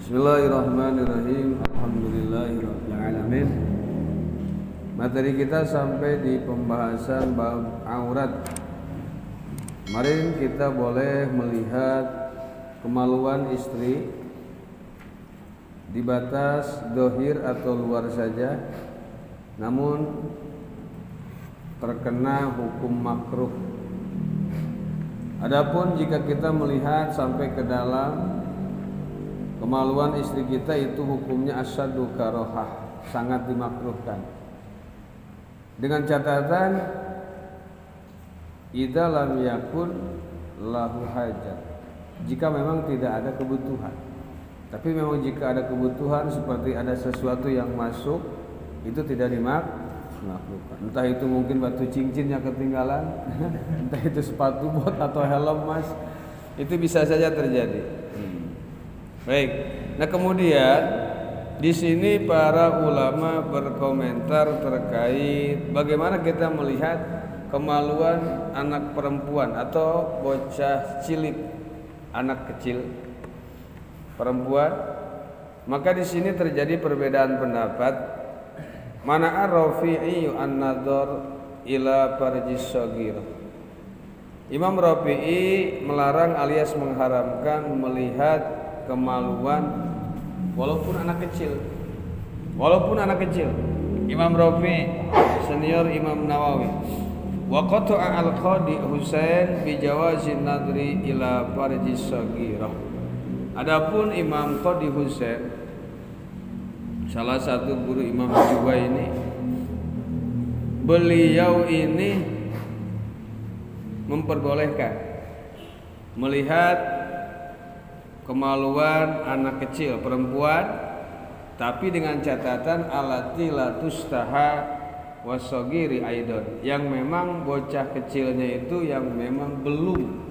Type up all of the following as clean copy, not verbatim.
Bismillahirrahmanirrahim. Alhamdulillahirrahmanirrahim. Materi kita sampai di pembahasan bab aurat. Kemarin kita boleh melihat kemaluan istri di batas dohir atau luar saja, namun terkena hukum makruh. Adapun jika kita melihat sampai ke dalam kemaluan istri kita, itu hukumnya asyaddu karohah, sangat dimakruhkan. Dengan catatan idza lam yakun lahu hajat, jika memang tidak ada kebutuhan. Tapi memang jika ada kebutuhan, seperti ada sesuatu yang masuk, itu tidak dimakruhkan. Entah itu mungkin batu cincinnya ketinggalan, entah itu sepatu bot atau helm mas, itu bisa saja terjadi. Baik. Nah, kemudian di sini para ulama berkomentar terkait bagaimana kita melihat kemaluan anak perempuan atau bocah cilik, anak kecil perempuan. Maka di sini terjadi perbedaan pendapat. Mana Rafi'i an-nadhar ila farjis shaghir. Imam Rafi'i melarang alias mengharamkan melihat kemaluan walaupun anak kecil. Imam Rafi' senior Imam Nawawi. Wa qata'a al-Qadi Husain bi jawazin nadri ila farjis shaghirah. Adapun Imam Qadi Husain, salah satu guru Imam Juwaini, beliau ini memperbolehkan melihat kemaluan anak kecil perempuan, tapi dengan catatan alati la tustaha wasogiri aidon, yang memang bocah kecilnya itu yang memang belum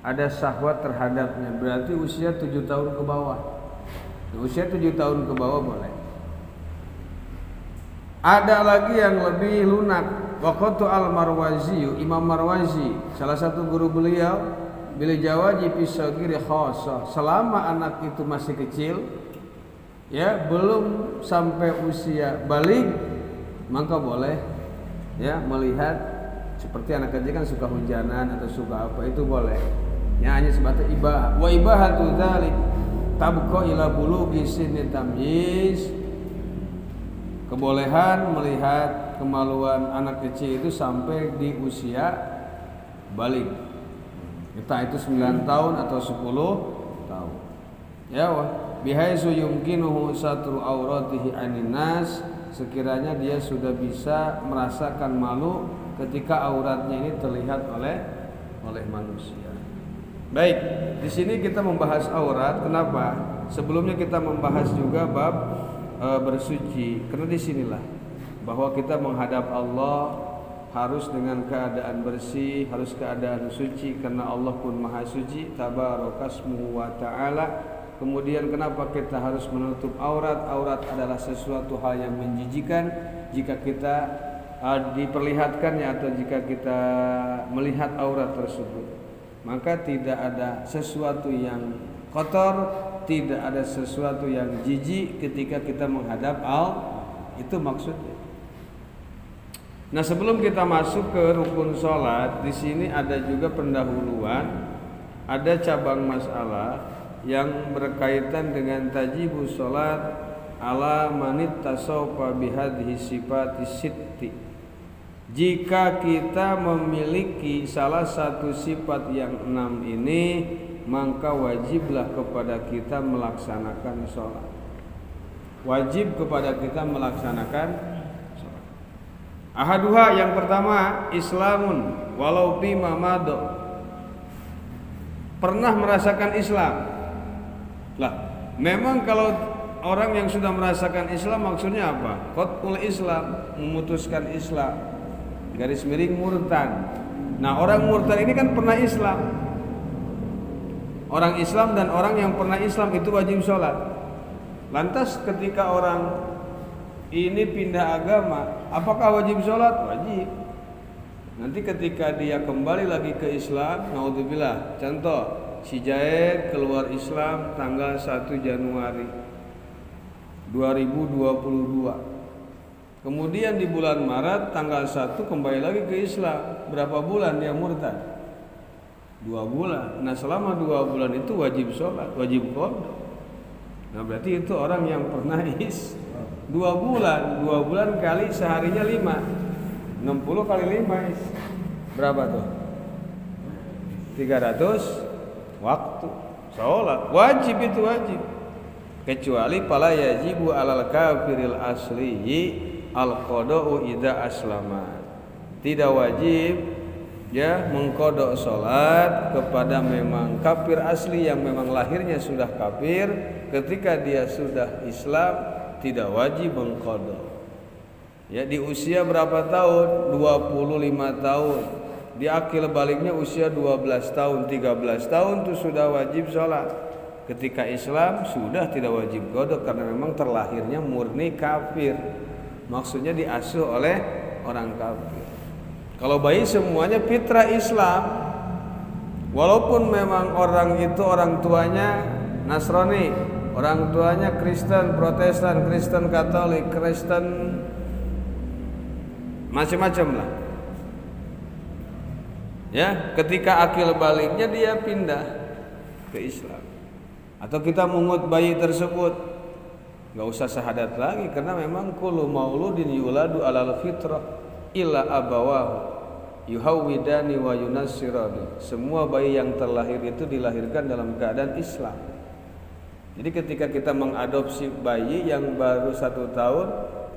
ada syahwat terhadapnya, berarti usia 7 tahun ke bawah. Usia 7 tahun ke bawah boleh. Ada lagi yang lebih lunak. Waqatu al-Marwazi, Imam Marwazi, salah satu guru beliau, bila jawaji pisagiri khasa, selama anak itu masih kecil, ya belum sampai usia balik, maka boleh ya melihat. Seperti anak kecil kan suka hujanan atau suka apa, itu boleh. Ya hanya sebatas ibah. Wa ibahatu dzalik tabqa ila bulughi sinni tamyiz. Kebolehan melihat kemaluan anak kecil itu sampai di usia balik. Entah itu 9 tahun atau 10 tahun. Ya wah, bihaisu yumkinuhu satru auratihi anin nas, sekiranya dia sudah bisa merasakan malu ketika auratnya ini terlihat oleh manusia. Baik, di sini kita membahas aurat. Kenapa? Sebelumnya kita membahas juga bab bersuci. Karena disinilah bahwa kita menghadap Allah harus dengan keadaan bersih, harus keadaan suci, karena Allah pun maha suci, tabarakasmuhu wa ta'ala. Kemudian kenapa kita harus menutup aurat? Aurat adalah sesuatu hal yang menjijikan jika kita diperlihatkannya atau jika kita melihat aurat tersebut. Maka tidak ada sesuatu yang kotor, tidak ada sesuatu yang jijik ketika kita menghadap Allah. Itu maksudnya. Nah, sebelum kita masuk ke rukun sholat, di sini ada juga pendahuluan, ada cabang masalah yang berkaitan dengan tajibus sholat ala manit tasawfa bihadhi sifati sitti. Jika kita memiliki salah satu sifat yang 6 ini, maka wajiblah kepada kita melaksanakan sholat. Wajib kepada kita melaksanakan sholat. Ahaduha, yang pertama, islamun walau bima mado. Pernah merasakan Islam. Lah, memang kalau orang yang sudah merasakan Islam maksudnya apa? Qat'ul Islam, memutuskan Islam. Garis miring murtad. Nah, orang murtad ini kan pernah Islam. Orang Islam dan orang yang pernah Islam itu wajib sholat. Lantas ketika orang ini pindah agama, apakah wajib sholat? Wajib. Nanti ketika dia kembali lagi ke Islam, naudzubillah, contoh Si Jaed keluar Islam tanggal 1 Januari 2022. Kemudian di bulan Maret tanggal 1 kembali lagi ke Islam. Berapa bulan dia murtad? 2 bulan. Nah selama 2 bulan itu wajib sholat, wajib qada. Nah berarti itu orang yang pernah 2 bulan. 2 bulan kali seharinya 5, 60 kali 5 berapa tuh? 300 waktu sholat. Wajib itu wajib. Kecuali pala yajibu alal kafiril aslihi al-qada'u idza aslama. Tidak wajib ya mengkodok sholat kepada memang kafir asli yang memang lahirnya sudah kafir. Ketika dia sudah Islam tidak wajib mengkodok. Ya di usia berapa tahun? 25 tahun. Di akil baliknya usia 12 tahun, 13 tahun itu sudah wajib sholat. Ketika Islam sudah tidak wajib qada karena memang terlahirnya murni kafir. Maksudnya diasuh oleh orang kafir. Kalau bayi semuanya fitrah Islam. Walaupun memang orang itu orang tuanya Nasrani, orang tuanya Kristen, Protestan, Kristen Katolik, Kristen macam-macam lah. Ya, ketika akil baliknya dia pindah ke Islam. Atau kita mungut bayi tersebut, nggak usah syahadat lagi karena memang kullu mauludin yuladu alal fitrah illa abawahu yuhawwidani wa yunassirani. Semua bayi yang terlahir itu dilahirkan dalam keadaan Islam. Jadi ketika kita mengadopsi bayi yang baru 1 tahun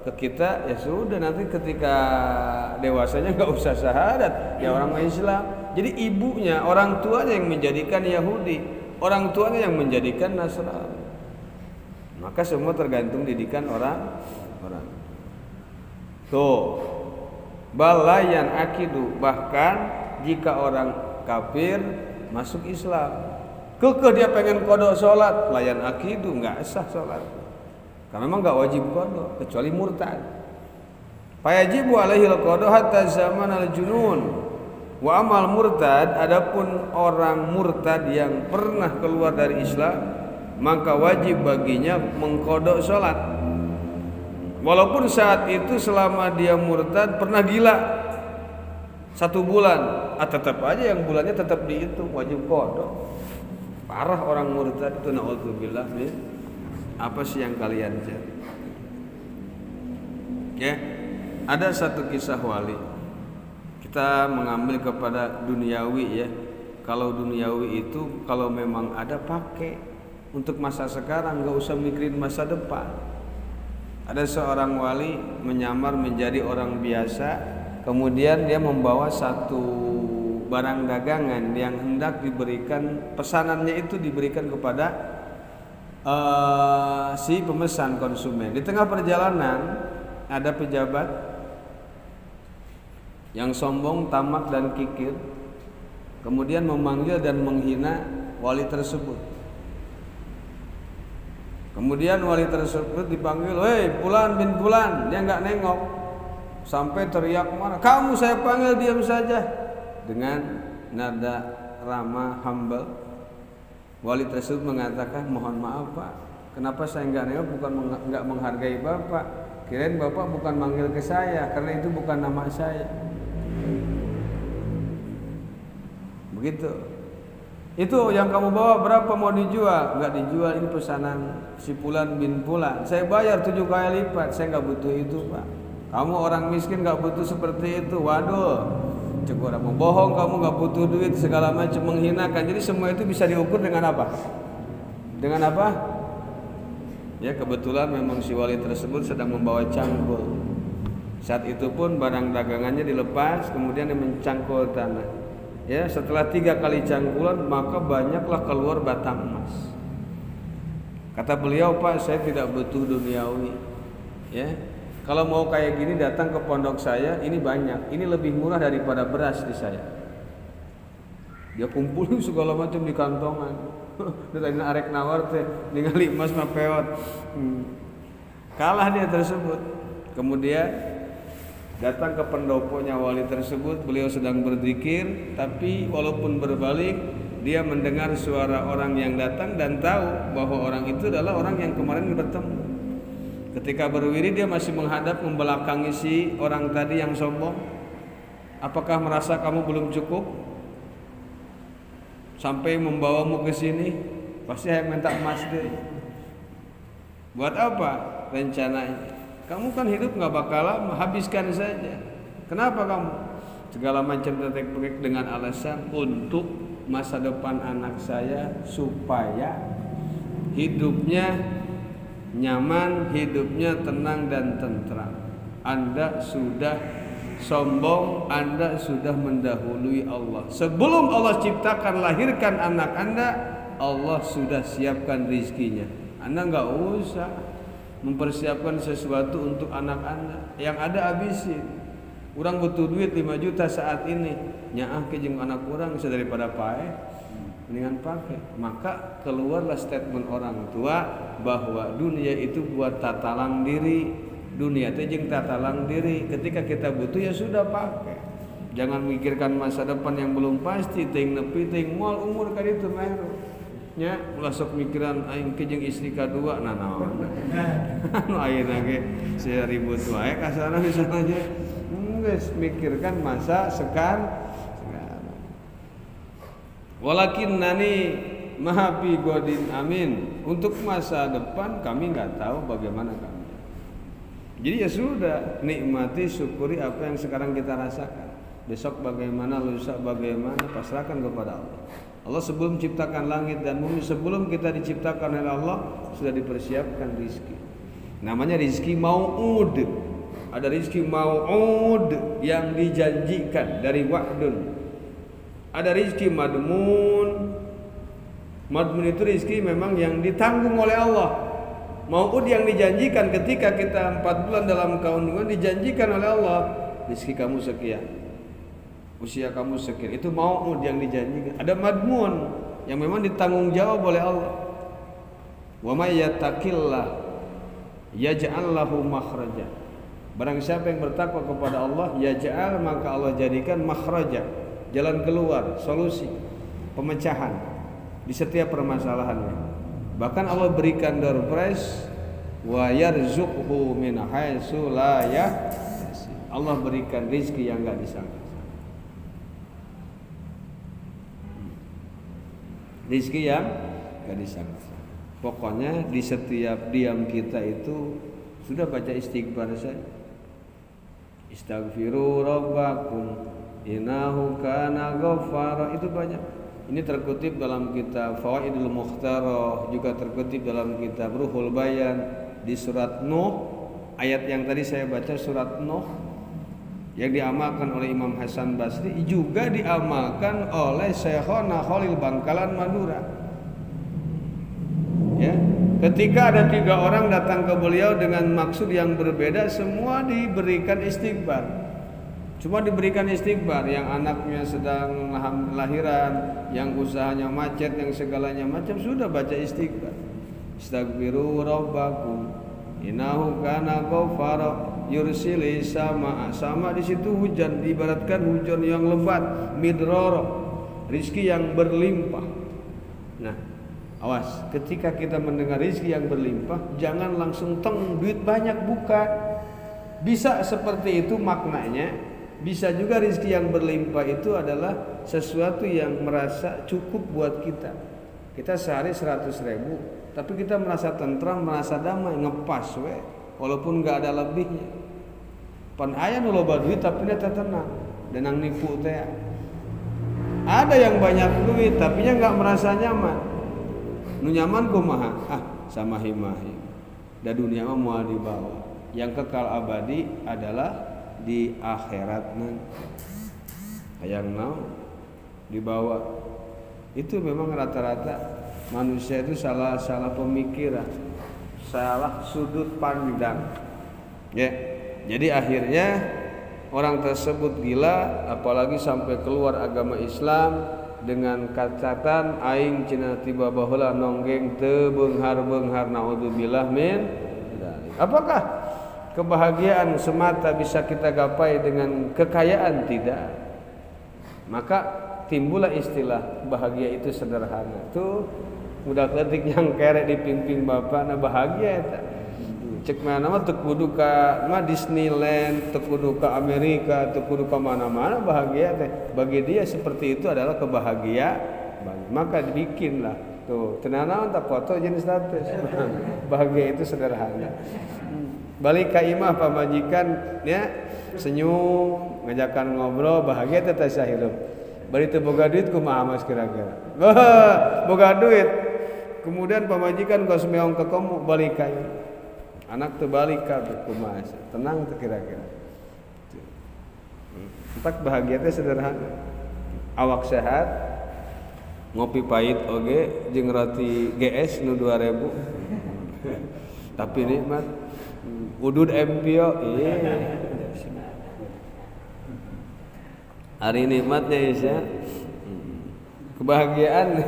ke kita, ya sudah nanti ketika dewasanya nggak usah syahadat, ya orang Islam. Jadi ibunya, orang tuanya yang menjadikan Yahudi, orang tuanya yang menjadikan Nasrani. Maka semua tergantung didikan orang. Tuh, balayan akidu, bahkan jika orang kafir masuk Islam, kekeh dia pengen qada sholat, layan akidu nggak sah sholat. Karena memang nggak wajib qada kecuali murtad. Fayajibu alaihi al-qada hatta zaman al-junun. Wa amal murtad, adapun orang murtad yang pernah keluar dari Islam, maka wajib baginya mengqada sholat. Walaupun saat itu selama dia murtad pernah gila 1 bulan, tetap aja yang bulannya tetap dihitung wajib qada. Parah orang murtad itu, naudzubillah. Apa sih yang kalian cari? Ya, ada satu kisah wali. Kita mengambil kepada duniawi ya. Kalau duniawi itu kalau memang ada pakai untuk masa sekarang, nggak usah mikirin masa depan. Ada seorang wali menyamar menjadi orang biasa, kemudian dia membawa satu barang dagangan yang hendak diberikan, pesanannya itu diberikan kepada si pemesan konsumen. Di tengah perjalanan ada pejabat yang sombong, tamak dan kikir, kemudian memanggil dan menghina wali tersebut. Kemudian wali tersebut dipanggil, "Hei Fulan bin Fulan," dia nggak nengok, sampai teriak marah, "Kamu saya panggil diam saja." Dengan nada ramah humble, wali tersebut mengatakan, "Mohon maaf Pak, kenapa saya nggak nengok, bukan nggak menghargai Bapak. Kirain Bapak bukan manggil ke saya, karena itu bukan nama saya." Begitu. Itu yang kamu bawa berapa, mau dijual? Enggak dijual, ini pesanan si Fulan bin Fulan. Saya bayar 7 kali lipat. Saya enggak butuh itu Pak. Kamu orang miskin enggak butuh seperti itu. Waduh, cukup orang bohong, kamu enggak butuh duit, segala macam, menghinakan. Jadi semua itu bisa diukur dengan apa? Dengan apa? Ya kebetulan memang si wali tersebut sedang membawa cangkul. Saat itu pun barang dagangannya dilepas, kemudian dia mencangkul tanah. Ya, setelah 3 kali cangkulan maka banyaklah keluar batang emas. Kata beliau, "Pak, saya tidak butuh duniawi. Ya, kalau mau kayak gini datang ke pondok saya, ini banyak. Ini lebih murah daripada beras di saya." Dia kumpulin segala macam di kantongan. Tadi arek nawar teh ningali emas mah peot. Kalah dia tersebut. Kemudian datang ke pendoponya wali tersebut, beliau sedang berzikir, tapi walaupun berbalik dia mendengar suara orang yang datang dan tahu bahwa orang itu adalah orang yang kemarin bertemu. Ketika berwirid dia masih menghadap membelakangi si orang tadi yang sombong. Apakah merasa kamu belum cukup sampai membawamu ke sini? Pasti saya minta emas deh. Buat apa rencananya? Kamu kan hidup nggak bakal lama, habiskan saja. Kenapa kamu? Segala macam tetek-tetek dengan alasan untuk masa depan anak saya supaya hidupnya nyaman, hidupnya tenang dan tentram. Anda sudah sombong, Anda sudah mendahului Allah. Sebelum Allah ciptakan, lahirkan anak Anda, Allah sudah siapkan rizkinya. Anda nggak usah mempersiapkan sesuatu untuk anak Anda. Yang ada habisin. Orang butuh duit 5 juta saat ini, nyaah ke jeung anak orang bisa daripada pae, mendingan pakai. Maka keluarlah statement orang tua bahwa dunia itu buat tatalang diri. Dunia itu jeung tatalang diri. Ketika kita butuh ya sudah pakai. Jangan mikirkan masa depan yang belum pasti, teuing nepi teuing moal umur ka ditu meru. Nya ulah sok mikiran aing ke jeung istri kadua naon. Anu ayeuna ge ribut wae kasana misalnya. Geus mikirkan masa sekarang. Walakin nani mahabi godin amin. Untuk masa depan kami nggak tahu bagaimana kami. Jadi ya sudah, nikmati, syukuri apa yang sekarang kita rasakan. Besok bagaimana, lusa bagaimana, pasrahkan kepada Allah. Allah sebelum ciptakan langit dan bumi, sebelum kita diciptakan oleh Allah sudah dipersiapkan rizki. Namanya rizki mau'ud. Ada rizki mau'ud yang dijanjikan dari wa'dun. Ada rizki madmun. Madmun itu rizki memang yang ditanggung oleh Allah. Mau'ud yang dijanjikan ketika kita 4 bulan dalam kandungan dijanjikan oleh Allah. Rizki kamu sekian, usia kamu sekian. Itu mau'ud yang dijanjikan. Ada madmun yang memang ditanggung jawab oleh Allah. Wa may yattaqillah yaj'al lahu makhraja. Barang siapa yang bertakwa kepada Allah, yaj'al, maka Allah jadikan makhraja, jalan keluar, solusi, pemecahan di setiap permasalahannya. Bahkan Allah berikan door prize, wa yarzuqhu min haitsu la yahtasib. Allah berikan rizki yang enggak disangka. Rizki yang enggak disangka. Pokoknya di setiap diam kita itu sudah baca istighfar saja. Istaghfiru rabbakum innahu kana ghaffara. Itu banyak. Ini terkutip dalam kitab Fawaidul Mukhtarah, juga terkutip dalam kitab Ruhul Bayan di surat Nuh. Ayat yang tadi saya baca surat Nuh yang diamalkan oleh Imam Hasan Basri juga diamalkan oleh Syekhona Khalil Bangkalan Madura. Ya, ketika ada 3 orang datang ke beliau dengan maksud yang berbeda, semua diberikan istighfar. Cuma diberikan istighfar, yang anaknya sedang lahiran, yang usahanya macet, yang segalanya macam, sudah baca istighfar. Istaghfiru rabbakum innahu kana ghaffara yursilis sama di situ hujan, diibaratkan hujan yang lebat, midrara, rizki yang berlimpah. Nah, awas, ketika kita mendengar rizki yang berlimpah, jangan langsung duit banyak, bukan. Bisa seperti itu maknanya. Bisa juga rizki yang berlimpah itu adalah sesuatu yang merasa cukup buat kita. Kita sehari 100.000, tapi kita merasa tentram, merasa damai, ngepas we, walaupun nggak ada lebihnya. Pan aya nu loba duit tapi dia tenang, dan nang nipu teh. Ada yang banyak duit tapi nya nggak merasa nyaman. Nu nyaman kumaha? Sama himahim. Da dunia mah moal dibawa. Yang kekal abadi adalah di akhirat nanti. Hayang naon dibawa. Itu memang rata-rata manusia itu salah pemikiran, salah sudut pandang. Ya. Jadi akhirnya orang tersebut gila, apalagi sampai keluar agama Islam dengan catatan aing cenah tiba baheula nonggeng teu beunghar-beunghar, naudzubillah min dzalik. Apakah kebahagiaan semata bisa kita gapai dengan kekayaan? Tidak. Maka timbullah istilah bahagia itu sederhana. Tuh budak leutik yang kerek di pingping bapana bahagia eta. Cek mana mah teu kudu ka Disneyland, teu kudu ka Amerika, teu kudu ka mana-mana bahagia teh. Bagi dia seperti itu adalah kebahagiaan. Maka dibikinlah tuh tenanawan tak foto jenis status. Bahagia itu sederhana. Balik ka imah pamajikan ya senyum, ngajakan ngobrol, bahagia teh tasah hirup. Bari teu boga duit kumaha mas kira-kira. Boga duit. Kemudian pamajikan kos meong ke komo balik ka anak teu balik kabeh kumaha tenang teu kira-kira. Entak bahagia teh sederhana. Awak sehat, ngopi pahit oge jeung roti GS nu 2000. Tapi nikmat. Udud empio hari nikmatnya ya. Kebahagiaan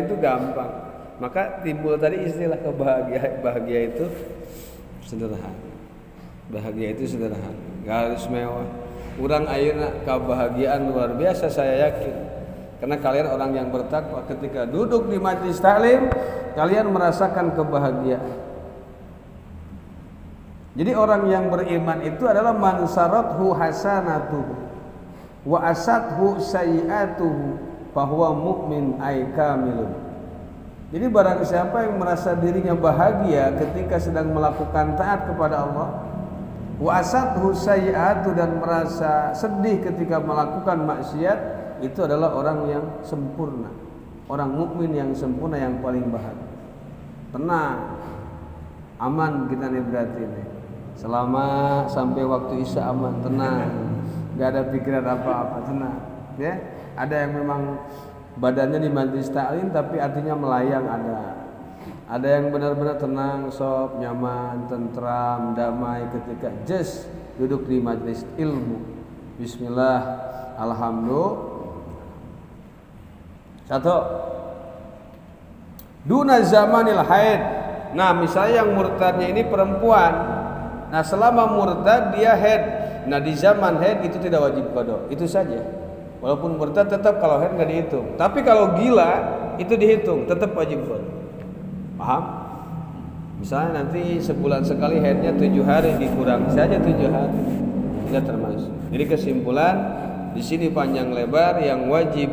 itu gampang. Maka timbul tadi istilah bahagia itu sederhana. Bahagia itu sederhana, gak harus mewah. Urang ayeuna kebahagiaan luar biasa saya yakin. Karena kalian orang yang bertakwa, ketika duduk di majelis taklim, kalian merasakan kebahagiaan. Jadi orang yang beriman itu adalah man sarathu hasanatuhu wa asathu sayiatuhu fahuwa mu'min ay kamilun. Jadi barang siapa yang merasa dirinya bahagia ketika sedang melakukan taat kepada Allah, wa asathu sayiatu dan merasa sedih ketika melakukan maksiat, itu adalah orang yang sempurna. Orang mukmin yang sempurna yang paling bahagia. Tenang. Aman kita nih berarti nih. Selama sampai waktu Isya aman, tenang. Enggak ada pikiran apa-apa, tenang. Ya. Ada yang memang badannya di majelis taklim tapi artinya melayang ada yang benar-benar tenang, sob, nyaman, tentram, damai ketika just duduk di majelis ilmu. Bismillah, alhamdulillah. Satu, duna zamanil haid. Nah misalnya yang murtadnya ini perempuan, nah selama murtad dia haid, nah di zaman haid itu tidak wajib qada, itu saja. Walaupun murtad tetap kalau haid nggak dihitung. Tapi kalau gila itu dihitung, tetap wajib qada. Paham? Misalnya nanti sebulan sekali haidnya 7 hari, dikurangi saja 7 hari, tidak termasuk. Jadi kesimpulan di sini panjang lebar yang wajib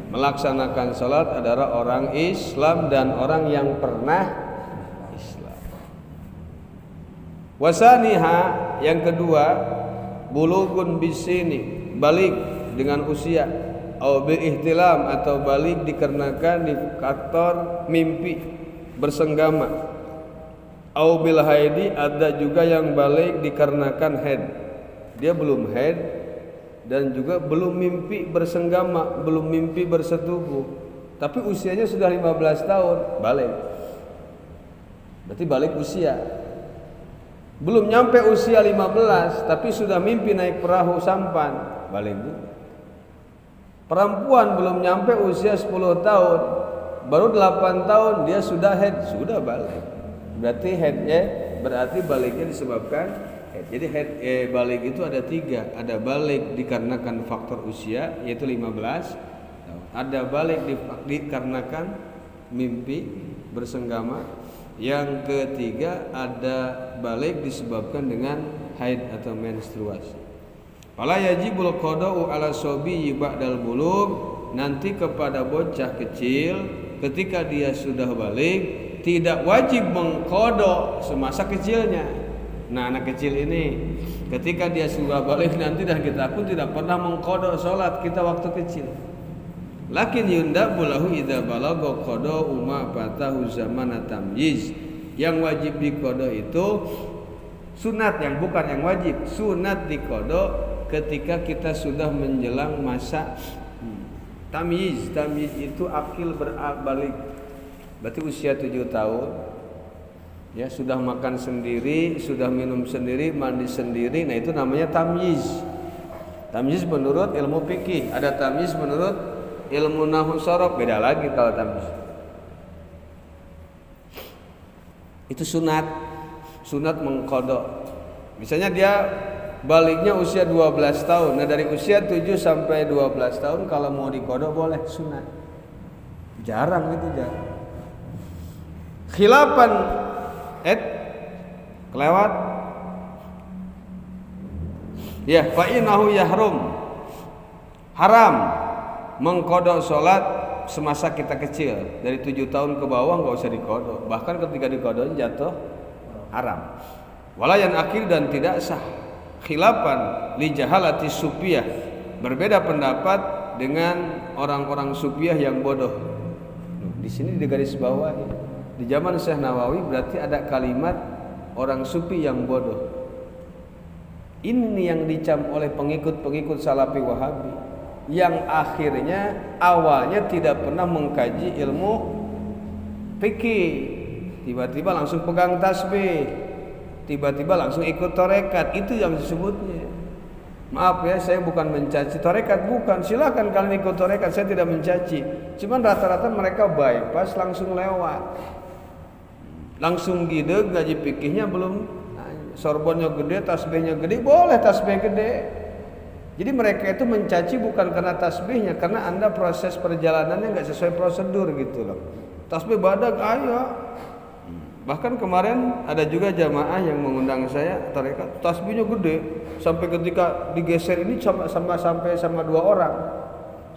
melaksanakan salat adalah orang Islam dan orang yang pernah Islam. Wasaniha yang kedua, bulugun bisini, balik dengan usia, au bil ihtilam atau balik dikarenakan di faktor mimpi bersenggama, au bil haidi ada juga yang balik dikarenakan haid. Dia belum haid dan juga belum mimpi bersenggama, belum mimpi bersetubuh, tapi usianya sudah 15 tahun, balik. Berarti balik usia. Belum nyampe usia 15 tapi sudah mimpi naik perahu sampan, balik juga. Perempuan belum nyampe usia 10 tahun, baru 8 tahun dia sudah haid, sudah balik. Berarti haidnya, berarti baliknya disebabkan haid. Jadi haid balik itu ada 3. Ada balik dikarenakan faktor usia yaitu 15 tahun. Ada balik dikarenakan mimpi bersenggama. Yang ketiga ada balik disebabkan dengan haid atau menstruasi. Fala yajibul qada'u ala sobi ba'dal bulug, nanti kepada bocah kecil ketika dia sudah balik tidak wajib mengqada semasa kecilnya. Nah anak kecil ini ketika dia sudah balik nanti dan kita pun tidak pernah mengqada salat kita waktu kecil. Lakin yundabu lahu idza balagha qada'u ma fatahu zaman tamyiz. Yang wajib diqada itu sunat, yang bukan yang wajib. Sunat diqada ketika kita sudah menjelang masa tamyiz. Tamyiz itu akil berbalik. Berarti usia 7 tahun. Ya, sudah makan sendiri, sudah minum sendiri, mandi sendiri. Nah, itu namanya tamyiz. Tamyiz menurut ilmu fikih, ada tamyiz menurut ilmu nahwu sharaf, beda lagi kalau tamyiz. Itu sunat. Sunat mengqada. Misalnya dia baliknya usia 12 tahun. Nah dari usia 7 sampai 12 tahun kalau mau dikodok boleh, sunat. Jarang itu, jarang. Khilafan kelewat. Ya, fa innahu yahrum. Haram mengkodok sholat semasa kita kecil. Dari 7 tahun ke bawah nggak usah dikodok. Bahkan ketika dikodok jatuh haram. Walayan akhir dan tidak sah. Khilafan li jahalati sufiyah. Berbeda pendapat dengan orang-orang sufiyah yang bodoh. Di sini di garis bawah ya. Di zaman Syekh Nawawi berarti ada kalimat orang sufi yang bodoh. Ini yang dicam oleh pengikut-pengikut Salafi Wahabi yang akhirnya awalnya tidak pernah mengkaji ilmu fikih, tiba-tiba langsung pegang tasbih, tiba-tiba langsung ikut tarekat. Itu yang disebutnya. Maaf ya, saya bukan mencaci tarekat, bukan. Silakan kalian ikut tarekat, saya tidak mencaci. Cuman rata-rata mereka bypass, langsung lewat, langsung gede, ngaji fikihnya belum. Sorbonnya gede, tasbihnya gede, boleh tasbih gede. Jadi mereka itu mencaci bukan karena tasbihnya, karena Anda proses perjalanannya nggak sesuai prosedur gitu loh. Tasbih badak, ayo. Bahkan kemarin ada juga jamaah yang mengundang saya tarekat, tasbihnya gede, sampai ketika digeser ini sampai sama 2 orang,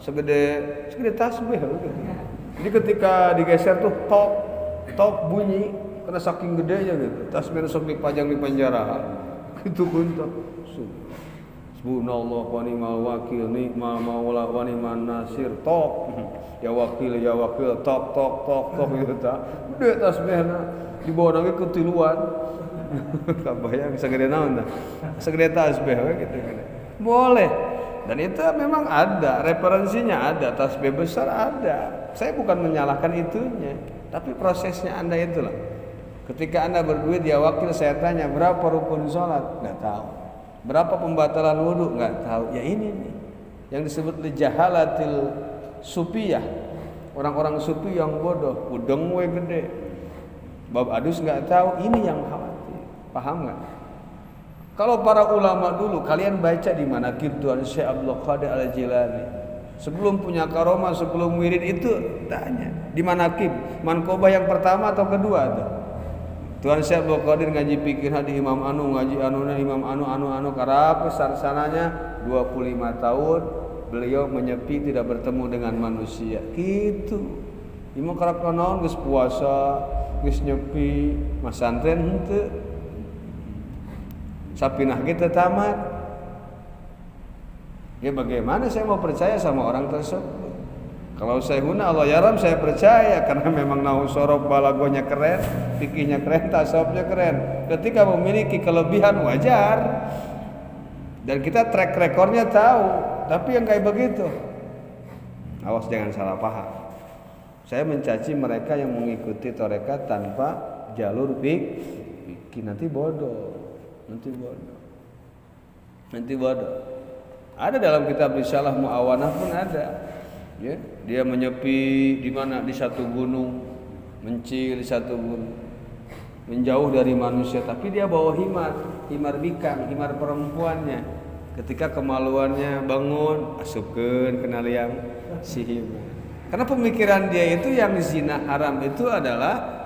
segede tasbih. Jadi ketika digeser tuh top bunyi. Karena saking gedenya gitu, tasbih sok dipajang di penjara. Itu kuntuk. Subhanallah wa ni'mal wakil, ni'mal maula wa ni'man nasir. Tok. Ya wakil tok gitu ta. Gede tasbihna. Dibawa lagi ke tiluan. Kabayang segede naon tah? Segede tasbih gitu. Boleh. Dan itu memang ada, referensinya ada, tasbih besar ada. Saya bukan menyalahkan itunya, tapi prosesnya Anda itulah. Ketika Anda berduit dia wakil, saya tanya berapa rukun sholat, nggak tahu. Berapa pembatalan wudhu, nggak tahu. Ya ini nih yang disebut jahalatil sufiyah. Orang-orang sufi yang bodoh, udeng we gede, bab adus nggak tahu. Ini yang khawatir. Paham nggak? Kalau para ulama dulu, kalian baca di mana Tuan Syekh Abdul Qadir Al-Jilani. Sebelum punya karomah, sebelum wirid itu tanya di manakib, mankobah yang pertama atau kedua tuh. Tuan Syekh Abdul Qadir ngaji pikir hadi Imam Anu, ngaji anunya Imam Anu karap sananya 25 tahun beliau menyepi tidak bertemu dengan manusia. Gitu. Imam karap naon geus puasa, geus nyepi, mas santren henteu. Sapinah kita tamat. Ya bagaimana saya mau percaya sama orang tersebut? Kalau saya guna Allah yaram saya percaya karena memang nahu sorob balagonya keren, fikihnya keren, tasawufnya keren. Ketika memiliki kelebihan wajar dan kita track recordnya tahu, tapi yang kayak begitu, awas jangan salah paham. Saya mencaci mereka yang mengikuti tarekat tanpa jalur fikih, nanti bodoh. Ada dalam kitab Risalah Mu'awanah pun ada. Ya, dia menyepi di mana, di satu gunung, mencil di satu gunung, menjauh dari manusia, tapi dia bawa himar bikang, himar perempuannya. Ketika kemaluannya bangun, asupkeun kenal yang si himar. Karena pemikiran dia itu yang zina haram itu adalah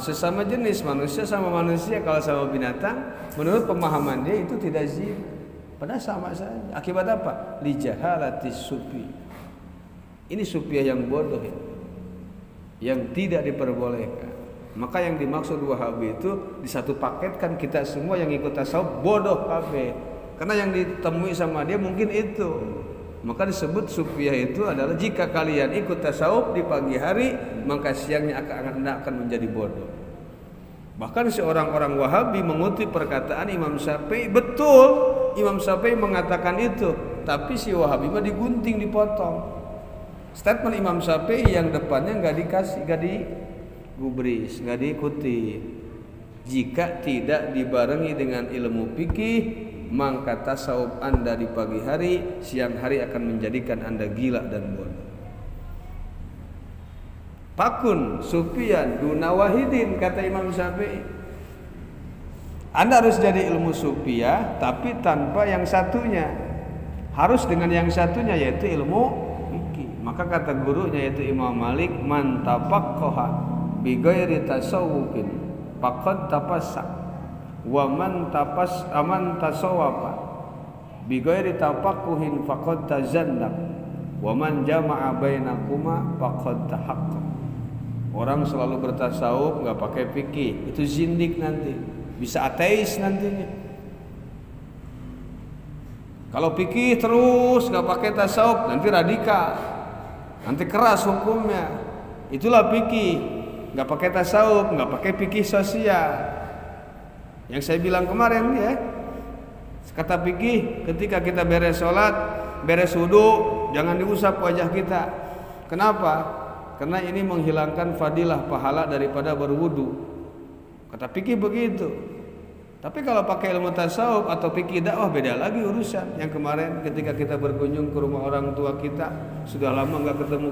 sesama jenis, manusia sama manusia. Kalau sama binatang, menurut pemahaman dia itu tidak zina. Padahal sama saja. Akibat apa? Li jahalatis sufi. Ini sufiah yang bodoh ya, yang tidak diperbolehkan. Maka yang dimaksud Wahabi itu di satu paket kan kita semua yang ikut tasawuf bodoh kabeh. Karena yang ditemui sama dia mungkin itu. Maka disebut sufiah itu adalah jika kalian ikut tasawuf di pagi hari, maka siangnya Anda akan menjadi bodoh. Bahkan seorang orang Wahabi mengutip perkataan Imam Syafi'i, betul Imam Syafi'i mengatakan itu, tapi si Wahabi mah digunting, dipotong. Statement Imam Syafi'i yang depannya nggak digubris, nggak diikuti. Jika tidak dibarengi dengan ilmu fikih, maka tasawuf Anda di pagi hari, siang hari akan menjadikan Anda gila dan bodoh. Pakun sufiyan duna wahidin, kata Imam Syafi'i. Anda harus jadi ilmu supiah tapi tanpa yang satunya. Harus dengan yang satunya yaitu ilmu fikih. Maka kata gurunya yaitu Imam Malik, man tafaqqaha bi ghairi tasawwufin faqad tafassak wa man tasawwafa bi ghairi tafaqquhin faqad tazandaq wa man jama'a bainakuma faqad tahaqqaq. Orang selalu bertasawuf enggak pakai fikih, itu zindik nanti. Bisa ateis nantinya. Kalau fikih terus nggak pakai tasawuf, nanti radikal, nanti keras hukumnya. Itulah fikih, nggak pakai tasawuf, nggak pakai fikih sosial. Yang saya bilang kemarin ya, kata fikih ketika kita beres sholat, beres wudu, jangan diusap wajah kita. Kenapa? Karena ini menghilangkan fadilah pahala daripada berwudu. Kata fikih begitu. Tapi kalau pakai ilmu tasawuf atau fikih dakwah beda lagi urusan. Yang kemarin ketika kita berkunjung ke rumah orang tua kita, sudah lama nggak ketemu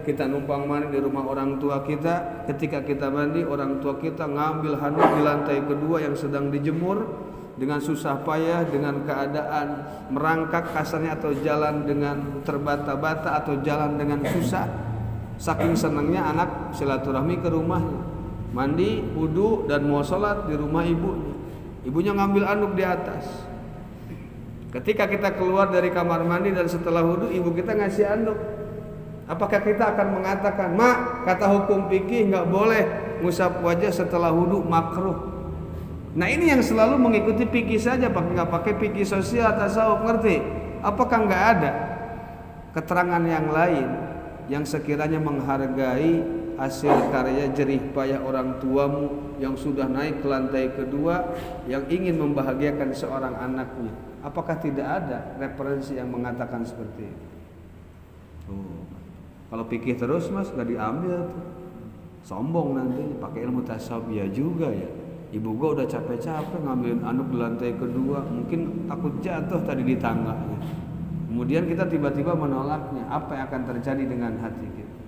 kita numpang mandi di rumah orang tua kita. Ketika kita mandi, orang tua kita ngambil handuk di lantai kedua yang sedang dijemur dengan susah payah, dengan keadaan merangkak kasarnya atau jalan dengan terbata-bata atau jalan dengan susah. Saking senangnya anak silaturahmi ke rumahnya, mandi, wudu dan mau sholat di rumah ibunya. Ibunya ngambil anduk di atas. Ketika kita keluar dari kamar mandi dan setelah wudu, ibu kita ngasih anduk. Apakah kita akan mengatakan, "Mak, kata hukum fikih nggak boleh ngusap wajah setelah wudu, makruh"? Nah ini yang selalu mengikuti fikih saja, nggak pakai fikih sosial tasawuf, ngerti? Apakah nggak ada keterangan yang lain yang sekiranya menghargai hasil karya jerih payah orang tuamu yang sudah naik ke lantai kedua, yang ingin membahagiakan seorang anaknya? Apakah tidak ada referensi yang mengatakan seperti itu? Kalau pikir terus mas gak diambil tuh, sombong nanti pakai ilmu tasawuf ya juga ya. Ibu gua udah capek-capek ngambilin anduk di lantai kedua, mungkin takut jatuh tadi di tangganya. Kemudian kita tiba-tiba menolaknya, apa yang akan terjadi dengan hati kita?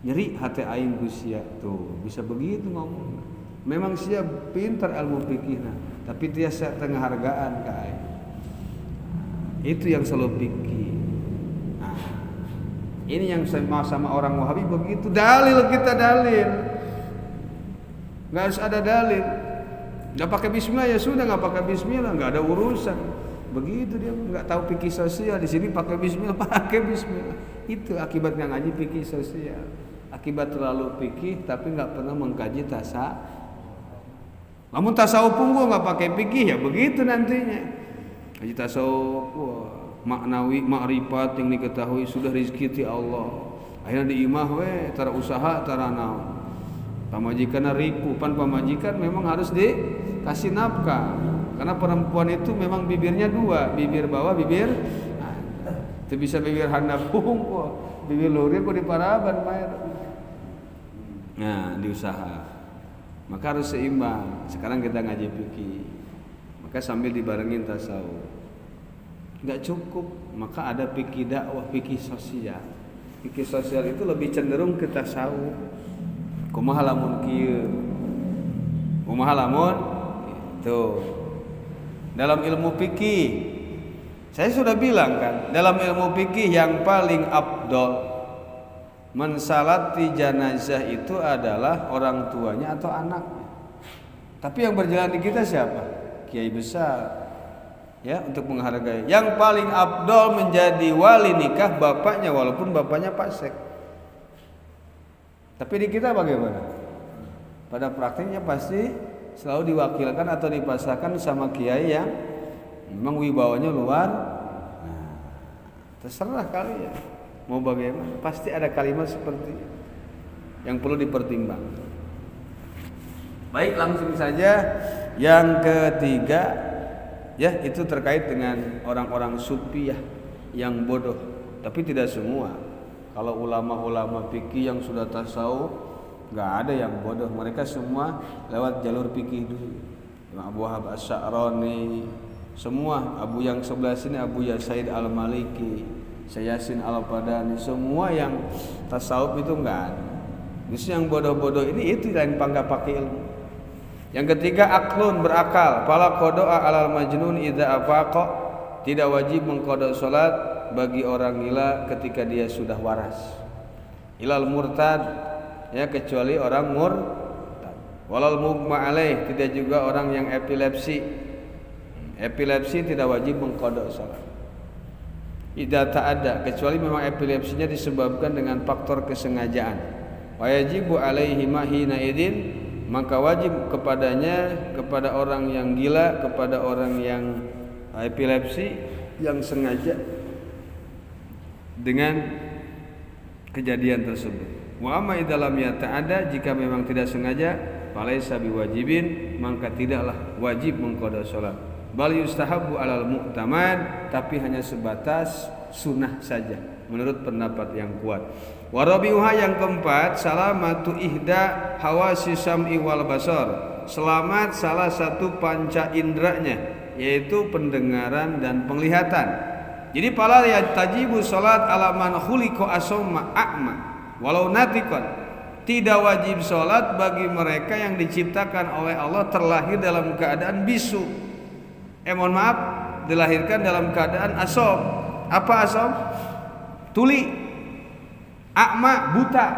Nyeri hati aing Gusia tuh, bisa begitu ngomong. Memang siap pintar ilmu fikihna, tapi dia setengah hargaan ke aing. Itu yang selalu fikih. Nah, ini yang sama orang Wahabi begitu, dalil kita dalil. Enggak harus ada dalil. Enggak pakai bismillah ya sudah, enggak pakai bismillah, enggak ada urusan. Begitu dia enggak tahu fikih sosial, di sini pakai bismillah, pakai bismillah. Itu akibatnya ngaji fikih sosial. Akibat terlalu fikih tapi nggak pernah mengkaji tasawuf. Namun tasawuf pun gua nggak pakai fikih ya begitu nantinya. Kaji tasawuf, maknawi, makrifat yang diketahui sudah rezeki ti Allah. Akhirnya diimah we, tara usaha, tara naon. Pamajikan ripu, pan pamajikan memang harus dikasih nafkah. Karena perempuan itu memang bibirnya dua, bibir bawah, bibir. Itu bisa bibir handap kok, bibir luhur kok di paraban bayar. Nah, diusaha. Maka harus seimbang. Sekarang kita ngaji fikih. Maka sambil dibarengin tasawuf. Enggak cukup, maka ada fikih dakwah, fikih sosial. Fikih sosial itu lebih cenderung ke tasawuf. Kumaha lamun kieu? Kumaha lamun itu. Dalam ilmu fikih saya sudah bilang kan, dalam ilmu fikih yang paling afdol mensalati jenazah itu adalah orang tuanya atau anaknya. Tapi yang berjalan di kita siapa? Kiai besar. Ya, untuk menghargai. Yang paling afdol menjadi wali nikah bapaknya walaupun bapaknya fasik. Tapi di kita bagaimana? Pada praktiknya pasti selalu diwakilkan atau dipasrahkan sama kiai yang memang wibawanya luar. Nah, terserah kalian mau bagaimana, pasti ada kalimat seperti yang perlu dipertimbangkan. Baik, langsung saja yang ketiga, ya itu terkait dengan orang-orang sufiah yang bodoh, tapi tidak semua. Kalau ulama-ulama fikih yang sudah tasawuf, nggak ada yang bodoh, mereka semua lewat jalur fikih dulu. Abu Wahab Asy'arani, semua Abu yang sebelah sini Abu Yasaid Al-Maliki, Yasin Al-Padani, semua yang tasawuf itu enggak ada. Justru yang bodoh-bodoh ini itu yang nggak pakai ilmu. Yang ketiga aklun, berakal. Fala qada'a 'alal majnun idza afaqa, tidak wajib mengqada salat bagi orang gila ketika dia sudah waras. Ilal murtad, ya, kecuali orang murtad. Walal mughma alaih, tidak juga orang yang epilepsi. Epilepsi tidak wajib mengqada salat. Idza ta'adda, kecuali memang epilepsinya disebabkan dengan faktor kesengajaan. Wa yajibu alaihi ma hina idin, maka wajib kepadanya, kepada orang yang gila, kepada orang yang epilepsi yang sengaja dengan kejadian tersebut. Wa amma idza lam yata'adda, jika memang tidak sengaja, falaisa biwajibin, maka tidaklah wajib mengqada salat. Bal yustahabbu 'alal mu'tamad, tapi hanya sebatas sunnah saja menurut pendapat yang kuat. Warabiuha, yang keempat, salamatu ihda hawasi sam'i wal basar, selamat salah satu panca indranya, yaitu pendengaran dan penglihatan. Jadi pala tajibu salat ala man khuliqa asma a'ma walau natikon, tidak wajib salat bagi mereka yang diciptakan oleh Allah terlahir dalam keadaan bisu. Mohon maaf, dilahirkan dalam keadaan asom. Apa asom? Tuli. Akma, buta.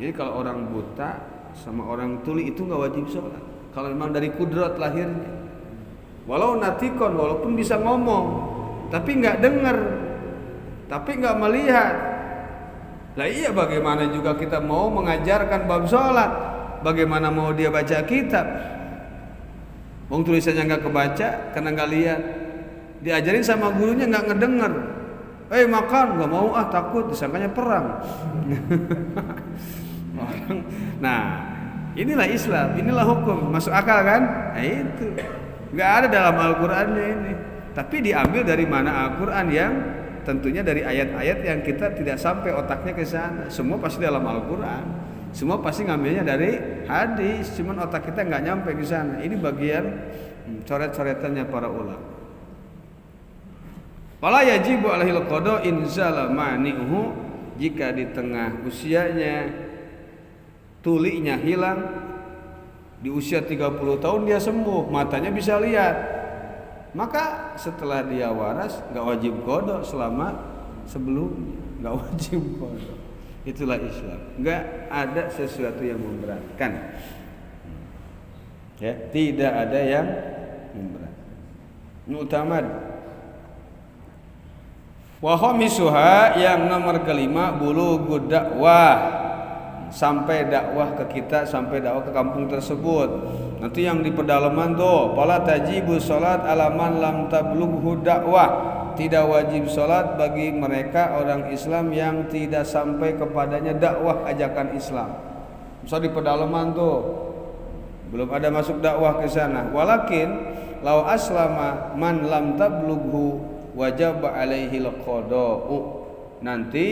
Jadi kalau orang buta sama orang tuli itu nggak wajib sholat. Kalau memang dari kudrat lahirnya. Walau natikon, walaupun bisa ngomong, tapi nggak dengar, tapi nggak melihat. Lah iya, bagaimana juga kita mau mengajarkan bab sholat? Bagaimana mau dia baca kitab? Wong tulisannya nggak kebaca karena nggak lihat. Diajarin sama gurunya nggak ngedenger. Makan, nggak mau, takut, disangkanya perang. Nah, inilah Islam, inilah hukum, masuk akal kan? Nah, itu nggak ada dalam Al-Qur'annya ini, tapi diambil dari mana Al-Qur'an, yang tentunya dari ayat-ayat yang kita tidak sampai otaknya ke sana. Semua pasti dalam Al-Qur'an, semua pasti ngambilnya dari hadis, cuman otak kita nggak nyampe ke sana. Ini bagian coret-coretannya para ulama. Fala yajibu alaihil qada in zala mani'uhu, jika di tengah usianya tulinya hilang, di usia 30 tahun dia sembuh, matanya bisa lihat, maka setelah dia waras enggak wajib qada selama sebelumnya, enggak wajib qada. Itulah Islam, enggak ada sesuatu yang memberatkan. Ya, tidak ada yang memberatkan. Mu'tamad. Wa khamisuha, yang nomor kelima, bulughud dakwah, sampai dakwah ke kita, sampai dakwah ke kampung tersebut. Nanti yang di pedalaman tuh, fala tajibu salat ala man lam tablughu dakwah, tidak wajib salat bagi mereka orang Islam yang tidak sampai kepadanya dakwah ajakan Islam. Misal di pedalaman tuh belum ada masuk dakwah ke sana. Walakin lau aslama man lam tablughu wajib alaihi al-qada'u. Nanti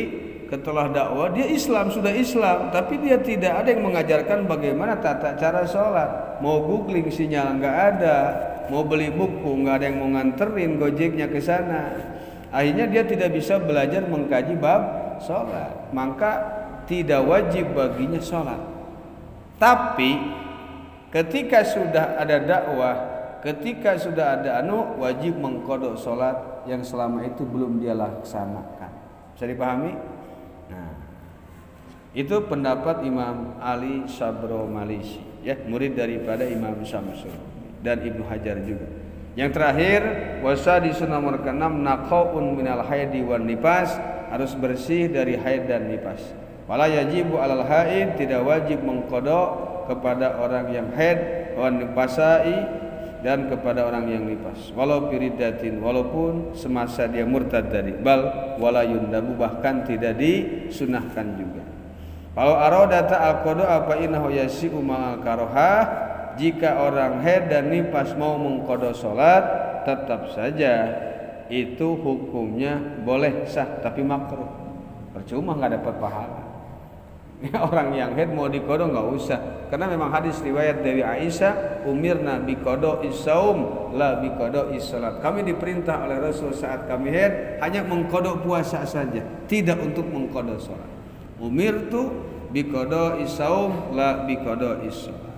setelah dakwah dia Islam, sudah Islam, tapi dia tidak ada yang mengajarkan bagaimana tata cara sholat. Mau googling sinyal nggak ada, mau beli buku nggak ada yang mau nganterin gojeknya ke sana. Akhirnya dia tidak bisa belajar mengkaji bab sholat, maka tidak wajib baginya sholat. Tapi ketika sudah ada dakwah, ketika sudah ada wajib mengqada sholat yang selama itu belum dia laksanakan. Bisa dipahami? Nah, itu pendapat Imam Ali Sabro Malisi, ya, murid daripada Imam Syamsul dan Ibnu Hajar juga. Yang terakhir, wasadisun nomor ke-6, naqaun minal haidi wan nifas, harus bersih dari haid dan nifas. Wala yajibu alal haid, tidak wajib mengqada kepada orang yang haid, wan nifasai, dan kepada orang yang nifas, walau firidatin, walaupun semasa dia murtad tadi, bal wala yundabu, bahkan tidak disunahkan juga. Kalau aradata al-qada apa innahu yasi'u ma'al karohah, jika orang haid dan nifas mau mengqada salat, tetap saja itu hukumnya boleh sah, tapi makruh, percuma nggak dapat pahala. Orang yang haid mau diqada nggak usah, karena memang hadis riwayat dari Aisyah, umirna biqada'i shaum la biqada'i shalat. Kami diperintah oleh Rasul saat kami haid hanya mengqada puasa saja, tidak untuk mengqada salat. Umirtu biqada'i shaum la biqada'i shalat.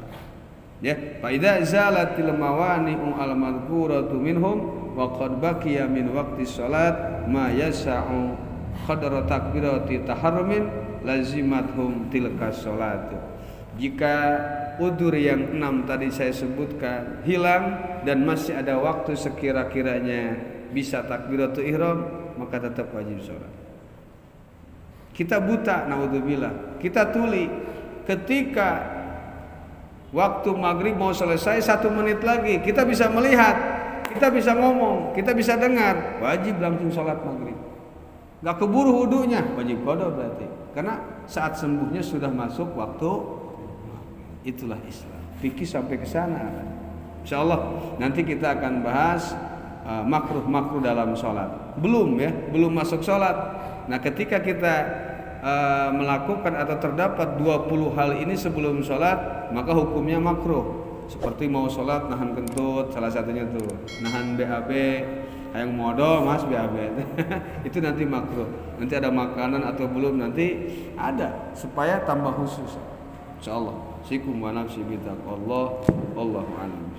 Ya, fa idza zalatil mawani'u al madhkuratu minhum wa qad baqiya min waqti shalat ma yas'u qadra takbirati taharrumin lazimathum tilka shalat. Jika udzur yang 6 tadi saya sebutkan hilang dan masih ada waktu sekira-kiranya bisa takbiratul ihram, maka tetap wajib sholat. Kita buta, naudzubillah, kita tuli, ketika waktu maghrib mau selesai 1 menit lagi, kita bisa melihat, kita bisa ngomong, kita bisa dengar, wajib langsung sholat maghrib. Gak keburu wudunya, wajib qada berarti, karena saat sembuhnya sudah masuk waktu. Itulah Islam. Fikih sampai ke sana. Insyaallah nanti kita akan bahas makruh dalam sholat. Belum masuk sholat. Nah, ketika kita melakukan atau terdapat 20 hal ini sebelum sholat, maka hukumnya makruh. Seperti mau sholat nahan kentut, salah satunya tuh, nahan BAB, yang modo mas BAB. Itu nanti makruh. Nanti ada makanan atau belum, nanti ada supaya tambah khusus. Insyaallah. Sikum wa nafsi bitaqallah. Wallahu a'lam.